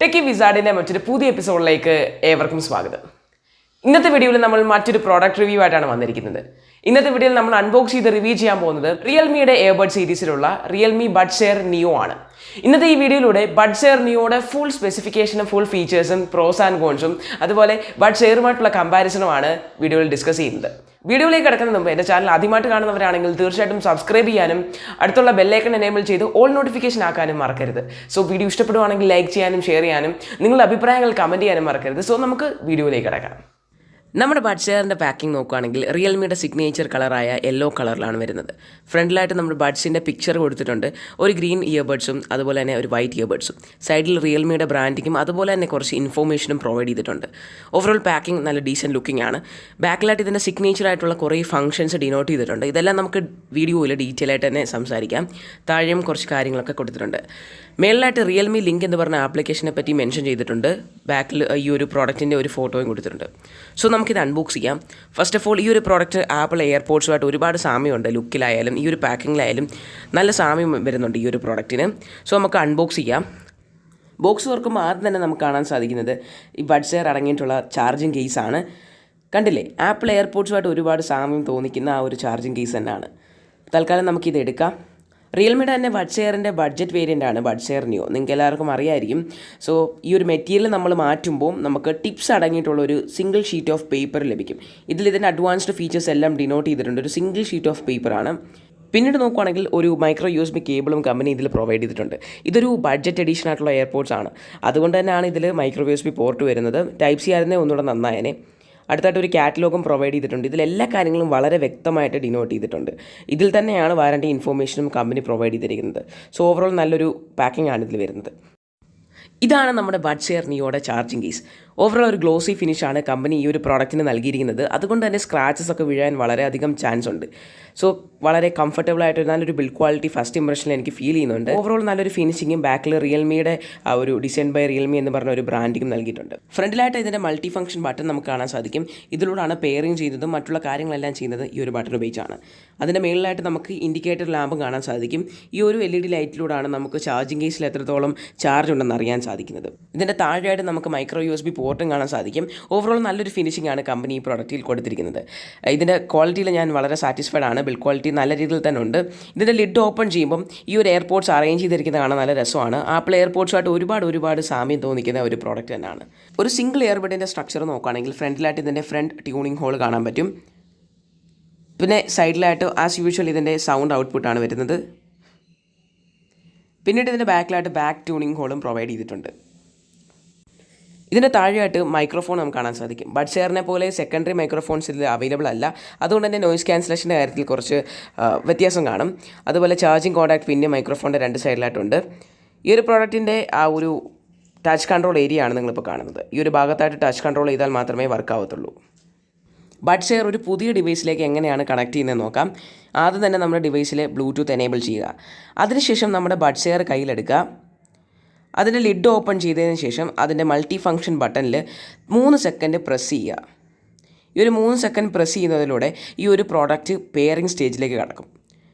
Techie വിസാർഡിൻ്റെ മറ്റൊരു പുതിയ എപ്പിസോഡിലേക്ക് ഏവർക്കും സ്വാഗതം. ഇന്നത്തെ വീഡിയോയിൽ നമ്മൾ മറ്റൊരു പ്രോഡക്റ്റ് റിവ്യൂ ആയിട്ടാണ് വന്നിരിക്കുന്നത്. ഇന്നത്തെ വീഡിയോയിൽ നമ്മൾ അൺബോക്സ് ചെയ്ത് റിവ്യൂ ചെയ്യാൻ പോകുന്നത് റിയൽമിയുടെ എയർബഡ് സീരീസിലുള്ള റിയൽമി ബഡ്സ് എയർ നിയോ ആണ്. ഇന്നത്തെ ഈ വീഡിയോയിലൂടെ ബഡ്സ് എയർ നിയോയുടെ ഫുൾ സ്പെസിഫിക്കേഷനും ഫുൾ ഫീച്ചേഴ്സും പ്രോസ് ആൻഡ് കോൺസും അതുപോലെ ബഡ്സ് എയറുമായിട്ടുള്ള കമ്പാരിസണുമാണ് വീഡിയോയിൽ ഡിസ്കസ് ചെയ്യുന്നത്. വീഡിയോയിലേക്ക് കിടക്കുന്നതിന് മുമ്പ് എൻ്റെ ചാനൽ ആദ്യമായിട്ട് കാണുന്നവരാണെങ്കിൽ തീർച്ചയായിട്ടും സബ്സ്ക്രൈബ് ചെയ്യാനും അടുത്തുള്ള ബെല്ലൈക്കൺ എനേബിൾ ചെയ്ത് ഓൾ നോട്ടിഫിക്കേഷൻ ആക്കാനും മറക്കരുത്. സോ വീഡിയോ ഇഷ്ടപ്പെടുവാണെങ്കിൽ ലൈക്ക് ചെയ്യാനും ഷെയർ ചെയ്യാനും നിങ്ങളുടെ അഭിപ്രായങ്ങൾ കമൻറ്റ് ചെയ്യാനും മറക്കരുത്. സോ നമുക്ക് വീഡിയോയിലേക്ക് കിടക്കാം. നമ്മുടെ ബഡ്സ് എയറിൻ്റെ പാക്കിംഗ് നോക്കുകയാണെങ്കിൽ റിയൽമിയുടെ സിഗ്നേച്ചർ കളറായ യെല്ലോ കളറിലാണ് വരുന്നത്. ഫ്രണ്ടിലായിട്ട് നമ്മൾ ബഡ്സിൻ്റെ പിക്ചർ കൊടുത്തിട്ടുണ്ട്, ഒരു ഗ്രീൻ ഇയർബഡ്സും അതുപോലെ തന്നെ ഒരു വൈറ്റ് ഇയർബഡ്സും. സൈഡിൽ റിയൽമിയുടെ ബ്രാൻഡിങ്ങും അതുപോലെ തന്നെ കുറച്ച് ഇൻഫോർമേഷനും പ്രൊവൈഡ് ചെയ്തിട്ടുണ്ട്. ഓവറോൾ പാക്കിംഗ് നല്ല ഡീസൻറ്റ് ലുക്കിംഗ് ആണ്. ബാക്കിലായിട്ട് ഇതിൻ്റെ സിഗ്നേച്ചർ ആയിട്ടുള്ള കുറേ ഫംഗ്ഷൻസ് ഡിനോട്ട് ചെയ്തിട്ടുണ്ട്. ഇതെല്ലാം നമുക്ക് വീഡിയോയിൽ ഡീറ്റെയിൽ ആയിട്ട് തന്നെ സംസാരിക്കാം. താഴെയും കുറച്ച് കാര്യങ്ങളൊക്കെ കൊടുത്തിട്ടുണ്ട്. മേളിലായിട്ട് റിയൽമി ലിങ്ക് എന്ന് പറഞ്ഞ ആപ്ലിക്കേഷനെ പറ്റി മെൻഷൻ ചെയ്തിട്ടുണ്ട്. ബാക്കിൽ ഈ ഒരു പ്രോഡക്റ്റിൻ്റെ ഒരു ഫോട്ടോയും കൊടുത്തിട്ടുണ്ട്. സോ നമുക്കിത് അൺബോക്സ് ചെയ്യാം. ഫസ്റ്റ് ഓഫ് ഓൾ ഈ ഒരു പ്രോഡക്റ്റ് ആപ്പിൾ എയർപോഡ്സുമായിട്ട് ഒരുപാട് സാമ്യമുണ്ട്. ലുക്കിലായാലും ഈ ഒരു പാക്കിങ്ങിലായാലും നല്ല സാമ്യം വരുന്നുണ്ട് ഈ ഒരു പ്രോഡക്റ്റിന്. സോ നമുക്ക് അൺബോക്സ് ചെയ്യാം. ബോക്സ് തുറക്കുമ്പോൾ ആദ്യം തന്നെ നമുക്ക് കാണാൻ സാധിക്കുന്നത് ഈ ബഡ്സ് എയർ അടങ്ങിയിട്ടുള്ള ചാർജിങ് കേസാണ്. കണ്ടില്ലേ, ആപ്പിൾ എയർപോഡ്സുമായിട്ട് ഒരുപാട് സാമ്യം തോന്നിക്കുന്ന ആ ഒരു ചാർജിങ് കേസ് തന്നെയാണ്. തൽക്കാലം നമുക്കിത് എടുക്കാം. റിയൽമിയുടെ തന്നെ ബഡ്സ് എയറിൻ്റെ ബഡ്ജറ്റ് വേരിയൻ്റ് ആണ് ബഡ്സ് എയർ നിയോ. നിങ്ങൾക്ക് എല്ലാവർക്കും അറിയായിരിക്കും. സോ ഈ ഒരു മെറ്റീരിയൽ നമ്മൾ മാറ്റുമ്പോൾ നമുക്ക് ടിപ്സ് അടങ്ങിയിട്ടുള്ള ഒരു സിംഗിൾ ഷീറ്റ് ഓഫ് പേപ്പർ ലഭിക്കും. ഇതിൻ്റെ അഡ്വാൻസ്ഡ് ഫീച്ചേഴ്സ് എല്ലാം ഡിനോട്ട് ചെയ്തിട്ടുണ്ട്. ഒരു സിംഗിൾ ഷീറ്റ് ഓഫ് പേപ്പറാണ്. പിന്നീട് നോക്കുകയാണെങ്കിൽ ഒരു മൈക്രോ USB കേബിളും കമ്പനി ഇതിൽ പ്രൊവൈഡ് ചെയ്തിട്ടുണ്ട്. ഇതൊരു ബഡ്ജറ്റ് എഡിഷൻ ആയിട്ടുള്ള എയർപോഡ്സ് ആണ്. അതുകൊണ്ട് തന്നെയാണ് ഇതിൽ മൈക്രോ USB പോർട്ട് വരുന്നത്. ടൈപ്പ് സി ആയിരുന്നേ ഒന്നുകൂടെ നന്നായനെ. അടുത്തായിട്ട് ഒരു കാറ്റലോഗും പ്രൊവൈഡ് ചെയ്തിട്ടുണ്ട്. ഇതിലെല്ലാ കാര്യങ്ങളും വളരെ വ്യക്തമായിട്ട് ഡിനോട്ട് ചെയ്തിട്ടുണ്ട്. ഇതിൽ തന്നെയാണ് വാറണ്ടി ഇൻഫോർമേഷനും കമ്പനി പ്രൊവൈഡ് ചെയ്തിരിക്കുന്നത്. സോ ഓവറോൾ നല്ലൊരു പാക്കിംഗ് ആണ് ഇതിൽ വരുന്നത്. ഇതാണ് നമ്മുടെ ബഡ്സ് എയർ നിയോയുടെ ചാർജിങ് കേസ്. ഓവറോൾ ഒരു ഗ്ലോസി ഫിനിഷാണ് കമ്പനി ഈ ഒരു പ്രോഡക്റ്റിന് നൽകിയിരിക്കുന്നത്. അതുകൊണ്ട് തന്നെ സ്ക്രാച്ചസ് ഒക്കെ വീഴാൻ വളരെയധികം ചാൻസ് ഉണ്ട്. സോ വളരെ കംഫർട്ടബിൾ ആയിട്ട് നല്ലൊരു ബിൽഡ് ക്വാളിറ്റി ഫസ്റ്റ് ഇംപ്രഷനിൽ എനിക്ക് ഫീൽ ചെയ്യുന്നുണ്ട്. ഓവറോൾ നല്ലൊരു ഫിനിഷിങ്ങും ബാക്കിൽ റിയൽമിയുടെ ആ ഒരു ഡിസൈൻ ബൈ റിയൽമി എന്ന് പറഞ്ഞ ഒരു ബ്രാൻഡിങ്ങും നൽകിയിട്ടുണ്ട്. ഫ്രണ്ടിലായിട്ട് ഇതിൻ്റെ മൾട്ടി ഫംഗ്ഷൻ ബട്ടൺ നമുക്ക് കാണാൻ സാധിക്കും. ഇതിലൂടെയാണ് പെയറിങ് ചെയ്യുന്നതും മറ്റുള്ള കാര്യങ്ങളെല്ലാം ചെയ്യുന്നത് ഈ ഒരു ബട്ടൺ ഉപയോഗിച്ചാണ്. അതിൻ്റെ മേളിലായിട്ട് നമുക്ക് ഇൻഡിക്കേറ്റർ ലാമ്പും കാണാൻ സാധിക്കും. ഈ ഒരു LED ലൈറ്റിലൂടെയാണ് നമുക്ക് ചാർജിങ് കേസിൽ എത്രത്തോളം ചാർജ് ഉണ്ടെന്ന് അറിയാൻ സാധിക്കുന്നത്. ഇതിൻ്റെ താഴെയായിട്ട് നമുക്ക് മൈക്രോ USB പോർട്ടും കാണാൻ സാധിക്കും. ഓവറോൾ നല്ലൊരു ഫിനിഷിംഗ് ആണ് കമ്പനി ഈ പ്രോഡക്റ്റിൽ കൊടുത്തിരിക്കുന്നത്. ഇതിൻ്റെ ക്വാളിറ്റിയിൽ ഞാൻ വളരെ സാറ്റിസ്ഫൈഡ് ആണ്. ബിൽഡ് ക്വാളിറ്റി നല്ല രീതിയിൽ തന്നെ ഉണ്ട്. ഇതിൻ്റെ ലിഡ് ഓപ്പൺ ചെയ്യുമ്പം ഈ ഒരു എയർപോഡ്സ് അറേഞ്ച് ചെയ്തിരിക്കുന്നത് കാണാൻ നല്ല രസമാണ്. ആപ്പിൾ എയർപോഡ്സുമായിട്ട് ഒരുപാട് സാമ്യം തോന്നിക്കുന്ന ഒരു പ്രോഡക്റ്റ് തന്നെയാണ്. ഒരു സിംഗിൾ എയർബഡിൻ്റെ സ്ട്രക്ചർ നോക്കുകയാണെങ്കിൽ ഫ്രണ്ടിലായിട്ട് ഇതിൻ്റെ ഫ്രണ്ട് ട്യൂണിംഗ് ഹോൾ കാണാൻ പറ്റും. പിന്നെ സൈഡിലായിട്ട് ആസ് യൂഷ്വൽ ഇതിൻ്റെ സൗണ്ട് ഔട്ട്പുട്ടാണ് വരുന്നത്. പിന്നീട് ഇതിൻ്റെ ബാക്കിലായിട്ട് ബാക്ക് ട്യൂണിംഗ് ഹോളും പ്രൊവൈഡ് ചെയ്തിട്ടുണ്ട്. ഇതിൻ്റെ താഴെയായിട്ട് മൈക്രോഫോൺ നമുക്ക് കാണാൻ സാധിക്കും. ബഡ്സ് എയറിനെ പോലെ സെക്കൻഡറി മൈക്രോഫോൺസ് ഇതിൽ അവൈലബിൾ അല്ല. അതുകൊണ്ട് തന്നെ നോയിസ് ക്യാൻസലേഷൻ്റെ കാര്യത്തിൽ കുറച്ച് വ്യത്യാസം കാണും. അതുപോലെ ചാർജിങ് കോൺടാക്ട് പിന്നെ മൈക്രോഫോണിൻ്റെ രണ്ട് സൈഡിലായിട്ടുണ്ട്. ഈ ഒരു പ്രോഡക്റ്റിൻ്റെ ആ ഒരു ടച്ച് കൺട്രോൾ ഏരിയ ആണ് നിങ്ങളിപ്പോൾ കാണുന്നത്. ഈ ഒരു ഭാഗത്തായിട്ട് ടച്ച് കൺട്രോൾ ചെയ്താൽ മാത്രമേ വർക്ക് ആവത്തുള്ളൂ. ബഡ്സ് എയർ ഒരു പുതിയ ഡിവൈസിലേക്ക് എങ്ങനെയാണ് കണക്ട് ചെയ്യുന്നത് നോക്കാം. ആദ്യം തന്നെ നമ്മുടെ ഡിവൈസിൽ ബ്ലൂടൂത്ത് എനേബിൾ ചെയ്യുക. അതിനുശേഷം നമ്മുടെ ബഡ്സ് എയർ കയ്യിലെടുക്കുക. അതിൻ്റെ ലിഡ് ഓപ്പൺ ചെയ്തതിന് ശേഷം അതിൻ്റെ മൾട്ടി ഫംഗ്ഷൻ ബട്ടണിൽ 3 സെക്കൻഡ് പ്രസ് ചെയ്യുക. ഈ ഒരു 3 സെക്കൻഡ് പ്രസ് ചെയ്യുന്നതിലൂടെ ഈ ഒരു പ്രോഡക്റ്റ് പെയറിംഗ് സ്റ്റേജിലേക്ക് കടക്കും.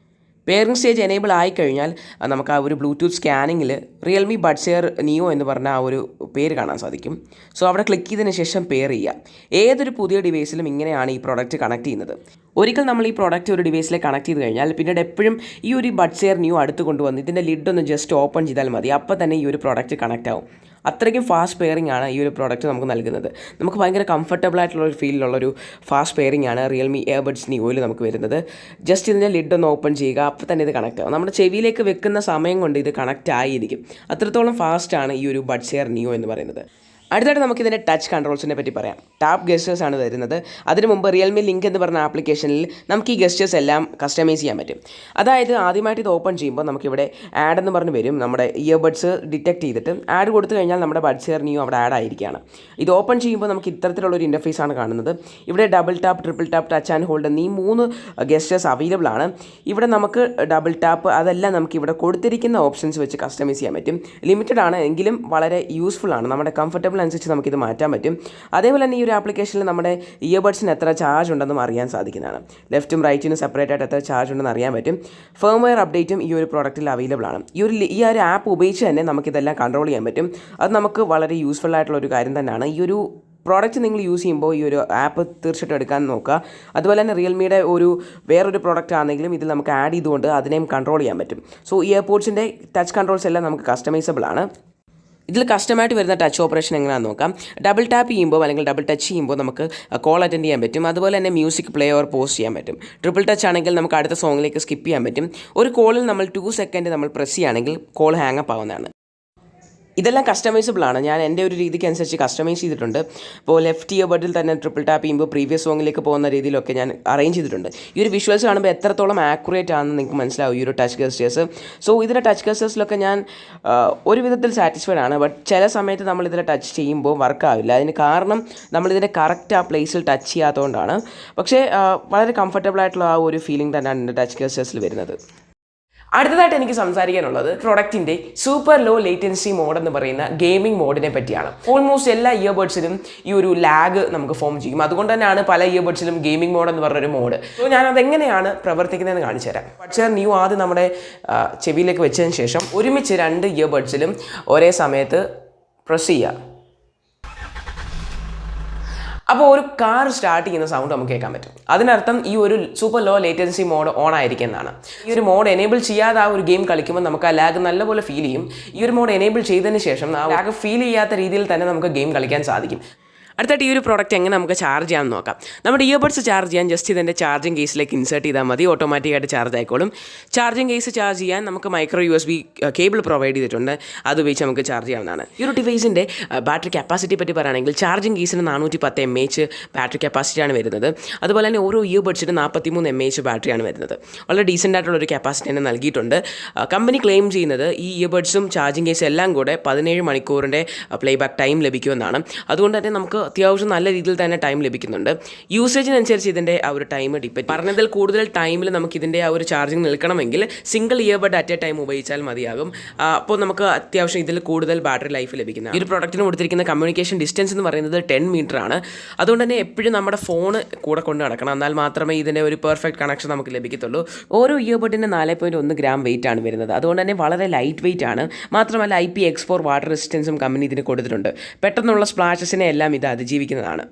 പെയറിംഗ് സ്റ്റേജ് എനേബിൾ ആയിക്കഴിഞ്ഞാൽ നമുക്ക് ആ ഒരു ബ്ലൂടൂത്ത് സ്കാനിങ്ങിൽ റിയൽമി ബഡ്സ് എയർ നിയോ എന്ന് പറഞ്ഞ ആ ഒരു പേര് കാണാൻ സാധിക്കും. സോ അവിടെ ക്ലിക്ക് ചെയ്തതിന് ശേഷം പെയർ ചെയ്യുക. ഏതൊരു പുതിയ ഡിവൈസിലും ഇങ്ങനെയാണ് ഈ പ്രോഡക്റ്റ് കണക്ട് ചെയ്യുന്നത്. ഒരിക്കൽ നമ്മൾ ഈ പ്രോഡക്റ്റ് ഒരു ഡിവൈസിലേക്ക് കണക്ട് ചെയ്ത് കഴിഞ്ഞാൽ പിന്നീട് എപ്പോഴും ഈ ഒരു ബഡ്സ് എയർ നിയോ അടുത്ത് കൊണ്ടുവന്ന് ഇതിൻ്റെ ലിഡ് ഒന്ന് ജസ്റ്റ് ഓപ്പൺ ചെയ്താൽ മതി. അപ്പോൾ തന്നെ ഈ ഒരു പ്രോഡക്റ്റ് കണക്റ്റ് ആവും. അത്രയ്ക്കും ഫാസ്റ്റ് പെയറിംഗ് ആണ് ഈ ഒരു പ്രോഡക്റ്റ് നമുക്ക് നൽകുന്നത്. നമുക്ക് ഭയങ്കര കംഫർട്ടബിൾ ആയിട്ടുള്ളൊരു ഫീലിലുള്ളൊരു ഫാസ്റ്റ് പെയറിംഗ് ആണ് റിയൽമി എയർബഡ്സ് നിയോയിൽ നമുക്ക് വരുന്നത്. ജസ്റ്റ് ഇതിൻ്റെ ലിഡ് ഒന്ന് ഓപ്പൺ ചെയ്യുക, അപ്പോൾ തന്നെ ഇത് കണക്റ്റ് ആവും. നമ്മുടെ ചെവിയിലേക്ക് വെക്കുന്ന സമയം കൊണ്ട് ഇത് കണക്റ്റ് ആയിരിക്കും. അത്രത്തോളം ഫാസ്റ്റാണ് ഈ ഒരു ബഡ്സ് എയർ നിയോ എന്ന് പറയുന്നത്. അടുത്തായിട്ട് നമുക്കിതിൻ്റെ ടച്ച് കൺട്രോൾസിനെ പറ്റി പറയാം. ടാപ്പ് ഗസ്റ്റേഴ്സ് ആണ് വരുന്നത്. അതിന് മുമ്പ് റിയൽമി ലിങ്ക് എന്ന് പറഞ്ഞ ആപ്ലിക്കേഷനിൽ നമുക്ക് ഈ ഗസ്റ്റേഴ്സ് എല്ലാം കസ്റ്റമൈസ് ചെയ്യാൻ പറ്റും. അതായത് ആദ്യമായിട്ട് ഇത് ഓപ്പൺ ചെയ്യുമ്പോൾ നമുക്കിവിടെ ആഡ് എന്ന് പറഞ്ഞ് വരും. നമ്മുടെ ഇയർബഡ്സ് ഡിറ്റക്ട് ചെയ്തിട്ട് ആഡ് കൊടുത്തു കഴിഞ്ഞാൽ നമ്മുടെ ബഡ്സ് എയർ നിയോ അവിടെ ആഡ് ആയിരിക്കുകയാണ്. ഇത് ഓപ്പൺ ചെയ്യുമ്പോൾ നമുക്ക് ഇത്തരത്തിലുള്ളൊരു ഇൻ്റർഫേസ് ആണ് കാണുന്നത്. ഇവിടെ double tap, triple tap, touch and hold എന്നീ 3 ഗസ്റ്റേഴ്സ് അവൈലബിൾ ആണ്. ഇവിടെ നമുക്ക് ഡബിൾ ടാപ്പ് അതെല്ലാം നമുക്ക് ഇവിടെ കൊടുത്തിരിക്കുന്ന ഓപ്ഷൻസ് വെച്ച് കസ്റ്റമൈസ് ചെയ്യാൻ പറ്റും. ലിമിറ്റഡ് ആണ് എങ്കിലും വളരെ യൂസ്ഫുൾ ആണ്. നമ്മുടെ കംഫർട്ടബിൾ അനുസരിച്ച് നമുക്കിത് മാറ്റാൻ പറ്റും. അതേപോലെ തന്നെ ഈ ഒരു ആപ്ലിക്കേഷനിൽ നമ്മുടെ ഇയർബഡ്സിന് എത്ര ചാർജ് ഉണ്ടെന്നും അറിയാൻ സാധിക്കുന്നതാണ്. ലെഫ്റ്റും റൈറ്റിനും സെപ്പറേറ്റ് ആയിട്ട് എത്ര ചാർജ് ഉണ്ടെന്ന് അറിയാൻ പറ്റും. ഫേംവെയർ അപ്ഡേറ്റും ഈ ഒരു പ്രോഡക്റ്റിൽ അവൈലബിൾ ആണ്. ഈ ഒരു ആപ്പ് ഉപയോഗിച്ച് തന്നെ നമുക്കിതെല്ലാം കൺട്രോൾ ചെയ്യാൻ പറ്റും. അത് നമുക്ക് വളരെ യൂസ്ഫുൾ ആയിട്ടുള്ള ഒരു കാര്യം തന്നെയാണ്. ഈ ഒരു പ്രോഡക്റ്റ് നിങ്ങൾ യൂസ് ചെയ്യുമ്പോൾ ഈ ഒരു ആപ്പ് തീർച്ചയായിട്ടും എടുക്കാൻ നോക്കുക. അതുപോലെ തന്നെ റിയൽമിയുടെ വേറൊരു പ്രോഡക്റ്റ് ആണെങ്കിലും ഇതിൽ നമുക്ക് ആഡ് ചെയ്തുകൊണ്ട് അതിനെയും കൺട്രോൾ ചെയ്യാൻ പറ്റും. സോ ഇയർപോഡ്സിൻ്റെ ടച്ച് കൺട്രോൾസ് എല്ലാം നമുക്ക് കസ്റ്റമൈസബിൾ ആണ്. ഇതിൽ കസ്റ്റമായിട്ട് വരുന്ന ടച്ച് ഓപ്പറേഷൻ എങ്ങനെയാണെന്ന് നോക്കാം. ഡബിൾ ടാപ്പ് ചെയ്യുമ്പോൾ അല്ലെങ്കിൽ ഡബിൾ ടച്ച് ചെയ്യുമ്പോൾ നമുക്ക് കോൾ അറ്റൻഡ് ചെയ്യാൻ പറ്റും. അതുപോലെ തന്നെ മ്യൂസിക് പ്ലേ ഓർ പോസ് ചെയ്യാൻ പറ്റും. ട്രിപ്പിൾ ടച്ച് ആണെങ്കിൽ നമുക്ക് അടുത്ത സോങ്ങിലേക്ക് സ്കിപ്പ് ചെയ്യാൻ പറ്റും. ഒരു കോളിൽ നമ്മൾ 2 സെക്കൻഡ് നമ്മൾ പ്രസ് ചെയ്യുകയാണെങ്കിൽ കോൾ ഹാങ് അപ്പ് ആവുന്നതാണ്. ഇതെല്ലാം കസ്റ്റമൈസബിൾ ആണ്. ഞാൻ എൻ്റെ ഒരു രീതിക്ക് അനുസരിച്ച് കസ്റ്റമൈസ് ചെയ്തിട്ടുണ്ട്. ഇപ്പോൾ ലെഫ്റ്റ് ഇയർബഡിൽ തന്നെ ട്രിപ്പിൾ ടാപ്പ് ചെയ്യുമ്പോൾ പ്രീവിയസ് സോങ്ങിലേക്ക് പോകുന്ന രീതിയിലൊക്കെ ഞാൻ അറേഞ്ച് ചെയ്തിട്ടുണ്ട്. ഈ ഒരു വിഷ്വൽസ് കാണുമ്പോൾ എത്രത്തോളം ആക്യുറേറ്റ് ആണെന്ന് നിങ്ങൾക്ക് മനസ്സിലാവും ഈ ഒരു ടച്ച് ഗസ്റ്റേഴ്സ്. സോ ഇതിൻ്റെ ടച്ച് ഗസ്റ്റേഴ്സിലൊക്കെ ഞാൻ ഒരു വിധത്തിൽ സാറ്റിസ്ഫൈഡ് ആണ്. ബട്ട് ചില സമയത്ത് നമ്മളിതിൽ ടച്ച് ചെയ്യുമ്പോൾ വർക്കാവില്ല. അതിന് കാരണം നമ്മളിതിൻ്റെ കറക്റ്റ് ആ പ്ലേസിൽ ടച്ച് ചെയ്യാത്തതുകൊണ്ടാണ്. പക്ഷേ വളരെ കംഫർട്ടബിൾ ആയിട്ടുള്ള ആ ഒരു ഫീലിംഗ് തന്നെയാണ് എൻ്റെ ടച്ച് ഗസ്റ്റേഴ്സിൽ വരുന്നത്. അടുത്തതായിട്ട് എനിക്ക് സംസാരിക്കാനുള്ളത് പ്രൊഡക്റ്റിൻ്റെ സൂപ്പർ ലോ ലേറ്റൻസി മോഡ് എന്ന് പറയുന്ന ഗെയിമിംഗ് മോഡിനെ പറ്റിയാണ്. ഓൾമോസ്റ്റ് എല്ലാ ഇയർബഡ്സിലും ഈ ഒരു ലാഗ് നമുക്ക് ഫോം ചെയ്യും. അതുകൊണ്ട് തന്നെയാണ് പല ഇയർബഡ്സിലും ഗെയിമിംഗ് മോഡ് എന്ന് പറഞ്ഞൊരു മോഡ്. സോ ഞാനതെങ്ങനെയാണ് പ്രവർത്തിക്കുന്നതെന്ന് കാണിച്ചു തരാം. പക്ഷേ ന്യൂ ആദ്യം നമ്മുടെ ചെവിയിലേക്ക് വെച്ചതിന് ശേഷം ഒരുമിച്ച് 2 ഇയർബഡ്സിലും ഒരേ സമയത്ത് പ്രസ് ചെയ്യുക. അപ്പോൾ ഒരു കാർ സ്റ്റാർട്ട് ചെയ്യുന്ന സൗണ്ട് നമുക്ക് കേൾക്കാൻ പറ്റും. അതിനർത്ഥം ഈ ഒരു super low latency mode on ആയിരിക്കുന്നതാണ്. ഈ ഒരു മോഡ് എനേബിൾ ചെയ്യാതെ ആ ഒരു ഗെയിം കളിക്കുമ്പോൾ നമുക്ക് ആ ലാഗ് നല്ലപോലെ ഫീൽ ചെയ്യും. ഈ ഒരു മോഡ് എനേബിൾ ചെയ്തതിന് ശേഷം ആ ലാഗ് ഫീൽ ചെയ്യാത്ത രീതിയിൽ തന്നെ നമുക്ക് ഗെയിം കളിക്കാൻ സാധിക്കും. അടുത്തായിട്ട് ഈ ഒരു പ്രോഡക്റ്റ് എങ്ങനെ നമുക്ക് ചാർജ് ചെയ്യാമെന്ന് നോക്കാം. നമ്മുടെ ഇയർബഡ്സ് ചാർജ് ചെയ്യാൻ ജസ്റ്റ് ഇതിൻ്റെ ചാർജിങ് കേസിലേക്ക് ഇൻസേർട്ട് ചെയ്താൽ മതി. ഓട്ടോമാറ്റിക്കായിട്ട് ചാർജ് ആയിക്കോളും. ചാർജിങ് കേസ് ചാർജ് ചെയ്യാൻ നമുക്ക് മൈക്രോ USB കേബിൾ പ്രൊവൈഡ് ചെയ്തിട്ടുണ്ട്. അത് ഉപയോഗിച്ച് നമുക്ക് ചാർജ് ചെയ്യാവുന്നതാണ്. ഈ ഒരു ഡിവൈസിൻ്റെ ബാറ്ററി കപ്പാസിറ്റി പറ്റി പറയുകയാണെങ്കിൽ ചാർജിങ് കേസിന് 410 mAh ബാറ്ററി കപ്പാസിറ്റിയാണ് വരുന്നത്. അതുപോലെ തന്നെ ഓരോ ഇയർബഡ്സിന് 43 mAh ബാറ്ററിയാണ് വരുന്നത്. വളരെ ഡീസൻ്റ് ആയിട്ടുള്ള ഒരു കപ്പാസിറ്റി തന്നെ നൽകിയിട്ടുണ്ട്. കമ്പനി ക്ലെയിം ചെയ്യുന്നത് ഈ ഇയർബഡ്സും ചാർജിങ് കേസും എല്ലാം കൂടെ 17 മണിക്കൂറിൻ്റെ പ്ലേബാക്ക് ടൈം ലഭിക്കുമെന്നാണ്. അതുകൊണ്ട് തന്നെ നമുക്ക് അത്യാവശ്യം നല്ല രീതിയിൽ തന്നെ ടൈം ലഭിക്കുന്നുണ്ട്. യൂസേജിനനുസരിച്ച് ഇതിൻ്റെ ആ ഒരു ടൈം ഡിപ്പെൻഡ്. പറഞ്ഞതിൽ കൂടുതൽ ടൈമിൽ നമുക്ക് ഇതിൻ്റെ ആ ഒരു ചാർജിങ് നിൽക്കണമെങ്കിൽ single earbud at a time ഉപയോഗിച്ചാൽ മതിയാകും. അപ്പോൾ നമുക്ക് അത്യാവശ്യം ഇതിൽ കൂടുതൽ ബാറ്ററി ലൈഫ് ലഭിക്കുന്നത്. ഈ ഒരു പ്രോഡക്റ്റിന് കൊടുത്തിരിക്കുന്ന കമ്മ്യൂണിക്കേഷൻ ഡിസ്റ്റൻസ് എന്ന് പറയുന്നത് 10 മീറ്റർ ആണ്. അതുകൊണ്ട് തന്നെ എപ്പോഴും നമ്മുടെ ഫോൺ കൂടെ കൊണ്ട് നടക്കണം. എന്നാൽ മാത്രമേ ഇതിൻ്റെ ഒരു പെർഫെക്റ്റ് കണക്ഷൻ നമുക്ക് ലഭിക്കത്തുള്ളൂ. ഓരോ ഇയർബഡിന് 4.1 ഗ്രാം വെയിറ്റ് ആണ് വരുന്നത്. അതുകൊണ്ട് തന്നെ വളരെ ലൈറ്റ് വെയിറ്റ് ആണ്. മാത്രമല്ല IPX4 വാട്ടർ റെസിസ്റ്റൻസും കമ്പനി ഇതിന് കൊടുത്തിട്ടുണ്ട്. പെട്ടെന്നുള്ള സ്പ്ലാഷസിനെ എല്ലാം ഇത് അതിജീവിക്കുന്നതാണ്.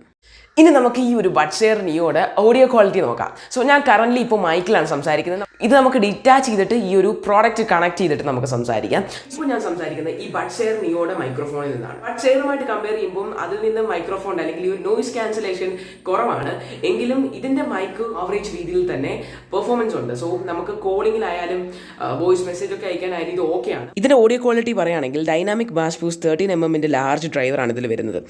ഇനി നമുക്ക് ഈ ഒരു ബഡ്സ് എയർ നിയോയുടെ ഓഡിയോ ക്വാളിറ്റി നോക്കാം. സോ ഞാൻ കറൻ്റ്ലി ഇപ്പോൾ മൈക്കിലാണ് സംസാരിക്കുന്നത്. ഇത് നമുക്ക് ഡിറ്റാച്ച് ചെയ്തിട്ട് ഈ ഒരു പ്രോഡക്റ്റ് കണക്ട് ചെയ്തിട്ട് നമുക്ക് സംസാരിക്കാം. ഇപ്പോൾ ഞാൻ സംസാരിക്കുന്നത് ഈ ബഡ്സ് എയർ നിയോയുടെ മൈക്രോഫോണിൽ നിന്നാണ്. ബഡ്സ് എയറുമായിട്ട് കമ്പയർ ചെയ്യുമ്പോൾ അതിൽ നിന്ന് മൈക്രോഫോൺ അല്ലെങ്കിൽ ഈ ഒരു നോയിസ് ക്യാൻസലേഷൻ കുറവാണ്. എങ്കിലും ഇതിൻ്റെ മൈക്ക് ആവറേജ് രീതിയിൽ തന്നെ പെർഫോമൻസ് ഉണ്ട്. സോ നമുക്ക് കോളിങ്ങിലായാലും വോയിസ് മെസ്സേജ് ഒക്കെ അയക്കാനായാലും ഇത് ഓക്കെയാണ്. ഇതിൻ്റെ ഓഡിയോ ക്വാളിറ്റി പറയുകയാണെങ്കിൽ dynamic bass boost 13mm large ഡ്രൈവറാണ് ഇതിൽ വരുന്നത്.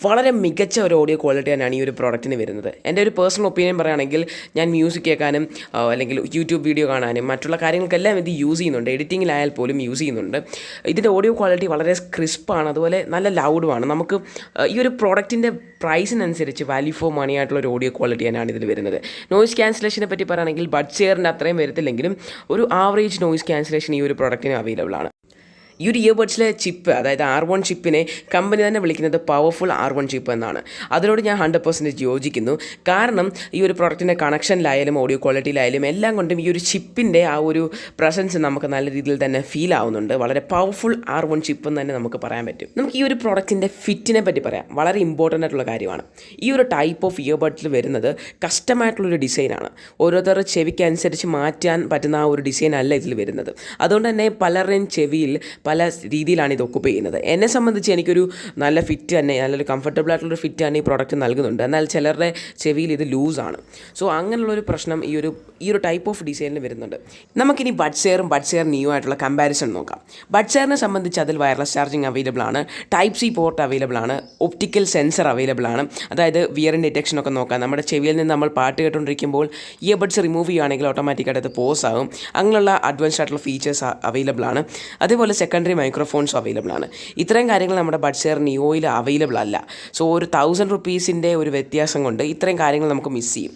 വളരെ മികച്ച ഒരു ഓഡിയോ ക്വാളിറ്റി തന്നെയാണ് ഈ ഒരു പ്രോഡക്റ്റിന് വരുന്നത്. എൻ്റെ ഒരു പേഴ്സണൽ ഒപ്പീനിയൻ പറയുകയാണെങ്കിൽ ഞാൻ മ്യൂസിക് കേൾക്കാനും അല്ലെങ്കിൽ യൂട്യൂബ് വീഡിയോ കാണാനും മറ്റുള്ള കാര്യങ്ങൾക്കെല്ലാം ഇത് യൂസ് ചെയ്യുന്നുണ്ട്. എഡിറ്റിങ്ങിലായാൽ പോലും യൂസ് ചെയ്യുന്നുണ്ട്. ഇതിൻ്റെ ഓഡിയോ ക്വാളിറ്റി വളരെ ക്രിസ്പാണ്. അതുപോലെ നല്ല ലൗഡുമാണ്. നമുക്ക് ഈ ഒരു പ്രോഡക്റ്റിൻ്റെ പ്രൈസിനനുസരിച്ച് വാല്യൂ ഫോർ മണി ആയിട്ടുള്ള ഒരു ഓഡിയോ ക്വാളിറ്റി തന്നെയാണ് ഇതിൽ വരുന്നത്. നോയിസ് ക്യാൻസലേഷനെ പറ്റി പറയുകയാണെങ്കിൽ ബഡ്സ് എയറിൻ്റെ അത്രയും വരത്തില്ലെങ്കിലും ഒരു ആവറേജ് നോയിസ് ക്യാൻസലേഷൻ ഈ ഒരു പ്രോഡക്റ്റിന് അവൈലബിൾ ആണ്. ഈ ഒരു ഇയർബഡ്സിലെ ചിപ്പ്, അതായത് R1 ചിപ്പിനെ കമ്പനി തന്നെ വിളിക്കുന്നത് പവർഫുൾ R1 ചിപ്പ് എന്നാണ്. അതിനോട് ഞാൻ 100% യോജിക്കുന്നു. കാരണം ഈ ഒരു പ്രോഡക്റ്റിൻ്റെ കണക്ഷനിലായാലും ഓഡിയോ ക്വാളിറ്റിയിലായാലും എല്ലാം കൊണ്ടും ഈ ഒരു ചിപ്പിൻ്റെ ആ ഒരു പ്രസൻസ് നമുക്ക് നല്ല രീതിയിൽ തന്നെ ഫീൽ ആവുന്നുണ്ട്. വളരെ പവർഫുൾ R1 ചിപ്പ് എന്ന് തന്നെ നമുക്ക് പറയാൻ പറ്റും. നമുക്ക് ഈ ഒരു പ്രോഡക്റ്റിൻ്റെ ഫിറ്റിനെ പറ്റി പറയാം. വളരെ ഇമ്പോർട്ടൻ്റ് ആയിട്ടുള്ള കാര്യമാണ്. ഈ ഒരു ടൈപ്പ് ഓഫ് ഇയർബഡ്സിൽ വരുന്നത് കസ്റ്റമായിട്ടുള്ളൊരു ഡിസൈനാണ്. ഓരോരുത്തരുടെ ചെവിക്ക് അനുസരിച്ച് മാറ്റാൻ പറ്റുന്ന ആ ഒരു ഡിസൈൻ അല്ല ഇതിൽ വരുന്നത്. അതുകൊണ്ട് തന്നെ പലരുടെയും ചെവിയിൽ പല രീതിയിലാണ് ഇത് ഒക്കുപ്പ് ചെയ്യുന്നത്. എന്നെ സംബന്ധിച്ച് എനിക്കൊരു നല്ല ഫിറ്റ് തന്നെ, നല്ലൊരു കംഫർട്ടബിൾ ആയിട്ടുള്ളൊരു ഫിറ്റ് തന്നെ ഈ പ്രോഡക്റ്റ് നൽകുന്നുണ്ട്. എന്നാൽ ചിലരുടെ ചെവിയിൽ ഇത് ലൂസാണ്. സോ അങ്ങനെയുള്ളൊരു പ്രശ്നം ഈ ഒരു ടൈപ്പ് ഓഫ് ഡിസൈനിൽ വരുന്നുണ്ട്. നമുക്കിനി ബഡ്സ് എയറും ബഡ്സ് എയർ നിയോ ആയിട്ടുള്ള കമ്പാരിസൺ നോക്കാം. ബഡ്സ് എയറിനെ സംബന്ധിച്ച് അതിൽ വയർലെസ് ചാർജിങ് അവൈലബിൾ ആണ്, Type-C പോർട്ട് അവൈലബിൾ ആണ്, ഒപ്റ്റിക്കൽ സെൻസർ അവൈലബിൾ ആണ്. അതായത് വിയറിൻ്റെ ഡിറ്റക്ഷനൊക്കെ നോക്കാം. നമ്മുടെ ചെവിയിൽ നിന്ന് നമ്മൾ പാട്ട് കേട്ടുകൊണ്ടിരിക്കുമ്പോൾ ഇയർബഡ്സ് റിമൂവ് ചെയ്യുകയാണെങ്കിൽ ഓട്ടോമാറ്റിക്കായിട്ട് അത് പോസ് ആകും. അങ്ങനെയുള്ള അഡ്വാൻസ്ഡ് ആയിട്ടുള്ള ഫീച്ചേഴ്സ് അവൈലബിൾ ആണ്. അതേപോലെ സെക്കൻഡറി മൈക്രോഫോൺസും അവൈലബിൾ ആണ്. ഇത്രയും കാര്യങ്ങൾ നമ്മുടെ ബഡ്സ് എയർ നിയോയിൽ അവൈലബിൾ അല്ല. സോ ഒരു 1000 rupees ഒരു വ്യത്യാസം കൊണ്ട് ഇത്രയും കാര്യങ്ങൾ നമുക്ക് മിസ് ചെയ്യും.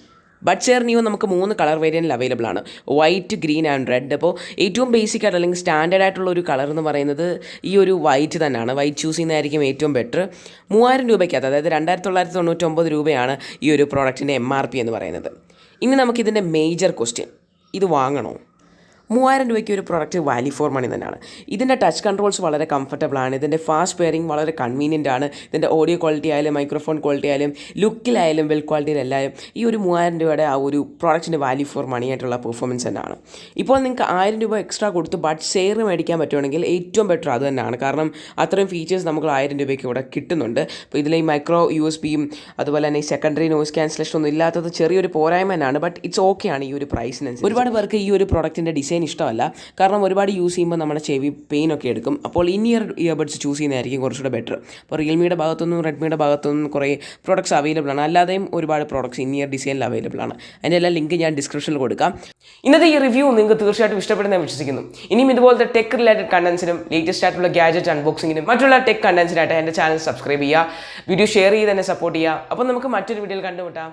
ബഡ്സ് എയർ നിയോ നമുക്ക് 3 കളർ വേരിയൻറ്റിൽ അവൈലബിൾ ആണ്, വൈറ്റ്, ഗ്രീൻ ആൻഡ് റെഡ്. അപ്പോൾ ഏറ്റവും ബേസിക് ആയിട്ട് അല്ലെങ്കിൽ സ്റ്റാൻഡേർഡ് ആയിട്ടുള്ള ഒരു കളർ എന്ന് പറയുന്നത് ഈ ഒരു വൈറ്റ് തന്നെയാണ്. വൈറ്റ് ചൂസ് ചെയ്യുന്നതായിരിക്കും ഏറ്റവും ബെറ്റർ. 3000 രൂപയ്ക്കകത്ത്, അതായത് 2999 രൂപയാണ് ഈ ഒരു പ്രോഡക്റ്റിൻ്റെ MRP എന്ന് പറയുന്നത്. ഇനി നമുക്കിതിൻ്റെ മേജർ ക്വസ്റ്റ്യൻ, ഇത് വാങ്ങണോ? 3000 രൂപയ്ക്ക് ഒരു പ്രോഡക്റ്റ് വാല്യൂ ഫോർ മണി തന്നെയാണ്. ഇതിൻ്റെ ടച്ച് കൺട്രോൾസ് വളരെ കംഫർട്ടബിൾ ആണ്, ഇതിൻ്റെ ഫാസ്റ്റ് പെയറിംഗ് വളരെ കൺവീനിയൻ്റ് ആണ്, ഇതിൻ്റെ ഓഡിയോ ക്വാളിറ്റി ആയാലും മൈക്രോഫോൺ ക്വാളിറ്റി ആയാലും ലുക്കിലായാലും ബിൽഡ് ക്വാളിറ്റിയിലെല്ലാവരും ഈ ഒരു 3000 രൂപയുടെ ആ ഒരു പ്രോഡക്റ്റിൻ്റെ വാല്യൂ ഫോർ മണി ആയിട്ടുള്ള പെർഫോമൻസ് തന്നെയാണ്. ഇപ്പോൾ നിങ്ങൾക്ക് 1000 രൂപ എക്സ്ട്രാ കൊടുത്ത് ബഡ്സ് എയർ മേടിക്കാൻ പറ്റുവാണെങ്കിൽ ഏറ്റവും ബെറ്റർ അത് തന്നെയാണ്. കാരണം അത്രയും ഫീച്ചേഴ്സ് നമുക്ക് 1000 രൂപയ്ക്ക് ഇവിടെ കിട്ടുന്നുണ്ട്. അപ്പോൾ ഇതിൽ ഈ മൈക്രോ USB-യും അതുപോലെ തന്നെ ഈ സെക്കൻഡറി നോയ്സ് ക്യാൻസലേഷൻ ഒന്നും ഇല്ലാത്തത് ചെറിയൊരു പോരായ്മ തന്നെയാണ്. ബട്ട് ഇറ്റ്സ് ഓക്കെ ആണ് ഈ ഒരു പ്രൈസിനനുസരിച്ച്. ഒരുപാട് പേർക്ക് ഈ ഒരു പ്രോഡക്റ്റിൻ്റെ ഡിസൈൻ ഇഷ്ടമല്ല, കാരണം ഒരുപാട് യൂസ് ചെയ്യുമ്പോൾ നമ്മുടെ ചെവി പെയിൻ ഒക്കെ എടുക്കും. അപ്പോൾ ഇനിയർ ഇയർബഡ്സ് ചൂസ് ചെയ്യുന്നതായിരിക്കും കുറച്ചുകൂടെ ബെറ്റർ. അപ്പോൾ റിയൽമിയുടെ ഭാഗത്തുനിന്നും റെഡ്മിയുടെ ഭാഗത്തുനിന്നും കുറേ പ്രോഡക്ട്സ് അവൈലബിൾ ആണ്, അല്ലാതെയും ഒരുപാട് പ്രോഡക്ട്സ് ഇനിയർ ഡിസൈനിൽ അവൈലബിൾ ആണ്. അതിൻ്റെ എല്ലാ ലിങ്ക് ഞാൻ ഡിസ്ക്രിപ്ഷനിൽ കൊടുക്കാം. ഇന്നത്തെ ഈ റിവ്യൂ നിങ്ങൾക്ക് തീർച്ചയായിട്ടും ഇഷ്ടപ്പെടുന്ന വിശ്വസിക്കുന്നു. ഇനിയും ഇതുപോലത്തെ ടെക് റിലേറ്റഡ് കണ്ടൻസിനും ലേറ്റസ്റ്റ് ആയിട്ടുള്ള ഗാഡ്ജറ്റ് അൺബോക്സിങ്ങിനും മറ്റുള്ള ടെക് കണ്ടൻസിനായിട്ട് എൻ്റെ ചാനൽ സബ്സ്ക്രൈബ് ചെയ്യുക, വീഡിയോ ഷെയർ ചെയ്ത് തന്നെ സപ്പോർട്ട് ചെയ്യുക. അപ്പോൾ നമുക്ക് മറ്റൊരു വീഡിയോയിൽ കണ്ടുമുട്ടാം.